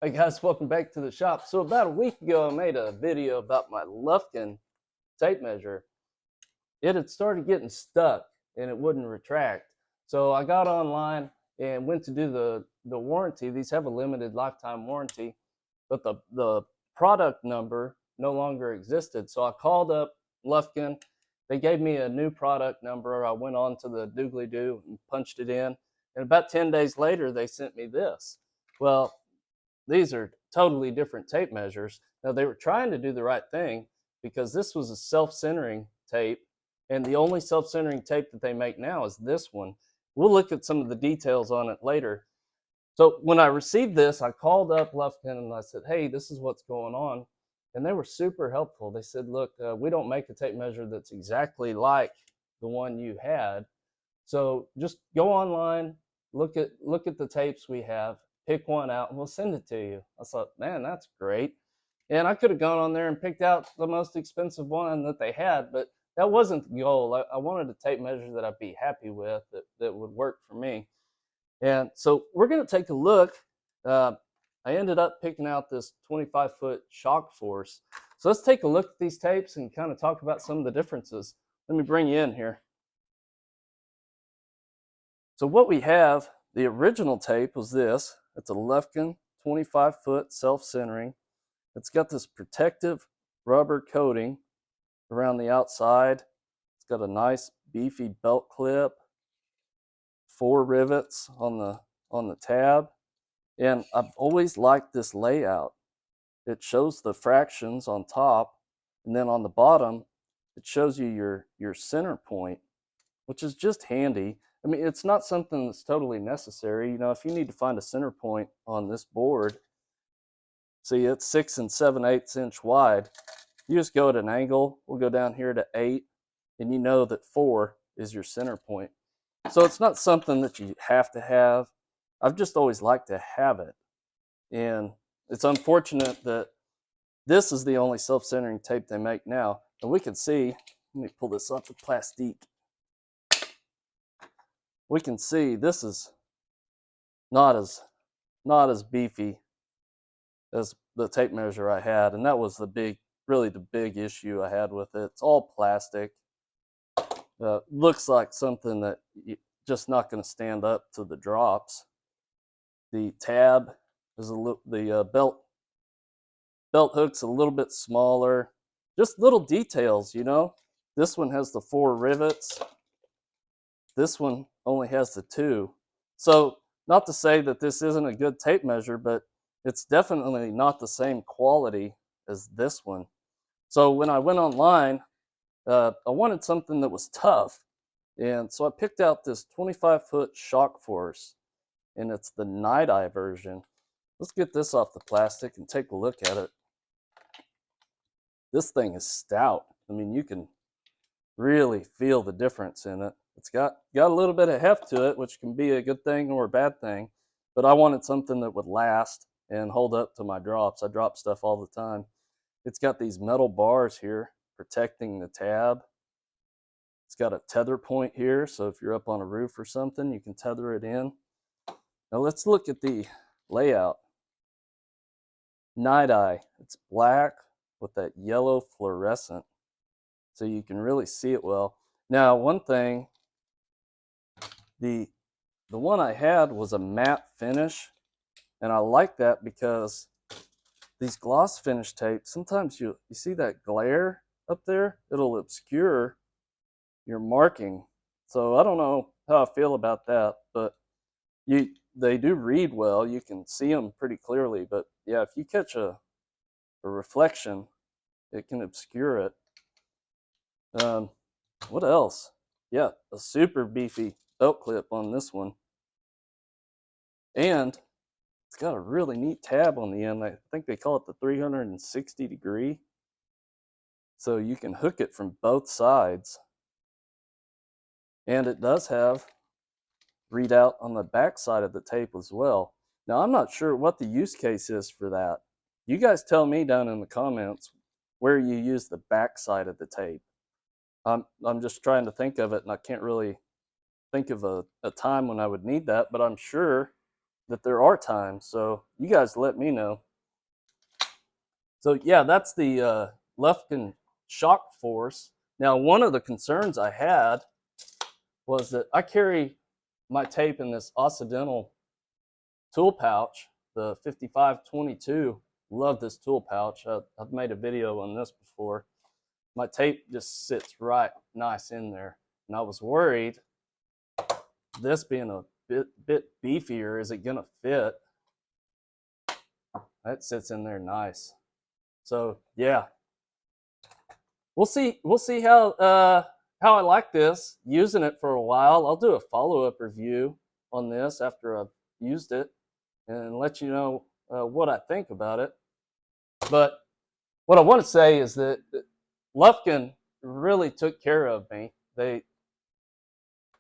Hey guys, welcome back to the shop. So about a week ago, I made a video about my Lufkin tape measure. It had started getting stuck and it wouldn't retract. So I got online and went to do the warranty. These have a limited lifetime warranty, but the product number no longer existed. So I called up Lufkin. They gave me a new product number. I went on to the doogly doo and punched it in. And about 10 days later, they sent me this. Well, these are totally different tape measures. Now, they were trying to do the right thing because this was a self-centering tape, and the only self-centering tape that they make now is this one. We'll look at some of the details on it later. So when I received this, I called up Lufkin and I said, hey, this is what's going on. And they were super helpful. They said, look, we don't make a tape measure that's exactly like the one you had. So just go online, look at the tapes we have, pick one out, and we'll send it to you. I thought, man, that's great. And I could have gone on there and picked out the most expensive one that they had, but that wasn't the goal. I wanted a tape measure that I'd be happy with, that would work for me. And so we're going to take a look. Uh, I ended up picking out this 25-foot Shockforce. So let's take a look at these tapes and kind of talk about some of the differences. Let me bring you in here. So what we have, the original tape was this. It's a Lufkin 25-foot self-centering. It's got this protective rubber coating around the outside. It's got a nice beefy belt clip, 4 rivets on the tab. And I've always liked this layout. It shows the fractions on top, and then on the bottom, it shows you your center point, which is just handy. I mean, it's not something that's totally necessary. You know, if you need to find a center point on this board, see, it's 6 7/8 inch wide. You just go at an angle. We'll go down here to 8, and you know that 4 is your center point. So it's not something that you have to have. I've just always liked to have it. And it's unfortunate that this is the only self-centering tape they make now. And we can see, let me pull this off the plastic. We can see this is not as beefy as the tape measure I had, and that was really the big issue I had with it. It's all plastic. Looks like something that just not going to stand up to the drops. The tab is the belt hook's a little bit smaller. Just little details, you know. This one has the 4 rivets. This one only has the 2. So not to say that this isn't a good tape measure, but it's definitely not the same quality as this one. So when I went online, I wanted something that was tough. And so I picked out this 25-foot Shockforce, and it's the Nite version. Let's get this off the plastic and take a look at it. This thing is stout. I mean, you can really feel the difference in it. It's got a little bit of heft to it, which can be a good thing or a bad thing, but I wanted something that would last and hold up to my drops. I drop stuff all the time. It's got these metal bars here protecting the tab. It's got a tether point here, so if you're up on a roof or something, you can tether it in. Now let's look at the layout. Nite. It's black with that yellow fluorescent, so you can really see it well. Now, one thing, the one I had was a matte finish, and I like that because these gloss finish tapes, sometimes you see that glare up there, it'll obscure your marking. So I don't know how I feel about that, but they do read well. You can see them pretty clearly, but yeah, if you catch a reflection, it can obscure it. What else? Yeah, a super beefy belt clip on this one. And it's got a really neat tab on the end. I think they call it the 360 degree. So you can hook it from both sides. And it does have readout on the back side of the tape as well. Now, I'm not sure what the use case is for that. You guys tell me down in the comments where you use the back side of the tape. I'm just trying to think of it, and I can't really think of a time when I would need that, but I'm sure that there are times. So you guys let me know. So yeah, that's the Lufkin Shockforce. Now, one of the concerns I had was that I carry my tape in this Occidental tool pouch, the 5522. Love this tool pouch. I've made a video on this before. My tape just sits right nice in there. And I was worried, this being a bit beefier, is it gonna fit? That sits in there nice. So yeah, we'll see how I like this, using it for a while. I'll do a follow-up review on this after I've used it and let you know what I think about it. But what I want to say is that Lufkin really took care of me.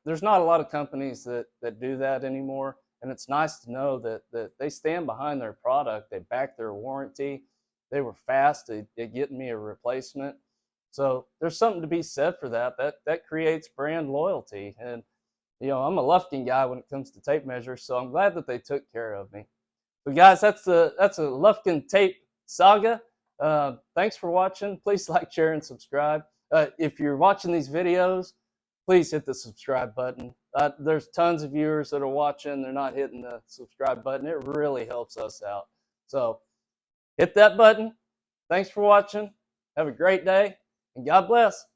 There's not a lot of companies that do that anymore, and it's nice to know that they stand behind their product. They back their warranty. They were fast at getting me a replacement. So there's something to be said for that. That creates brand loyalty. And I'm a Lufkin guy when it comes to tape measures, so I'm glad that they took care of me. But guys, that's a Lufkin tape saga. Thanks for watching. Please like, share, and subscribe. If you're watching these videos, please hit the subscribe button. There's tons of viewers that are watching. They're not hitting the subscribe button. It really helps us out. So hit that button. Thanks for watching. Have a great day, and God bless.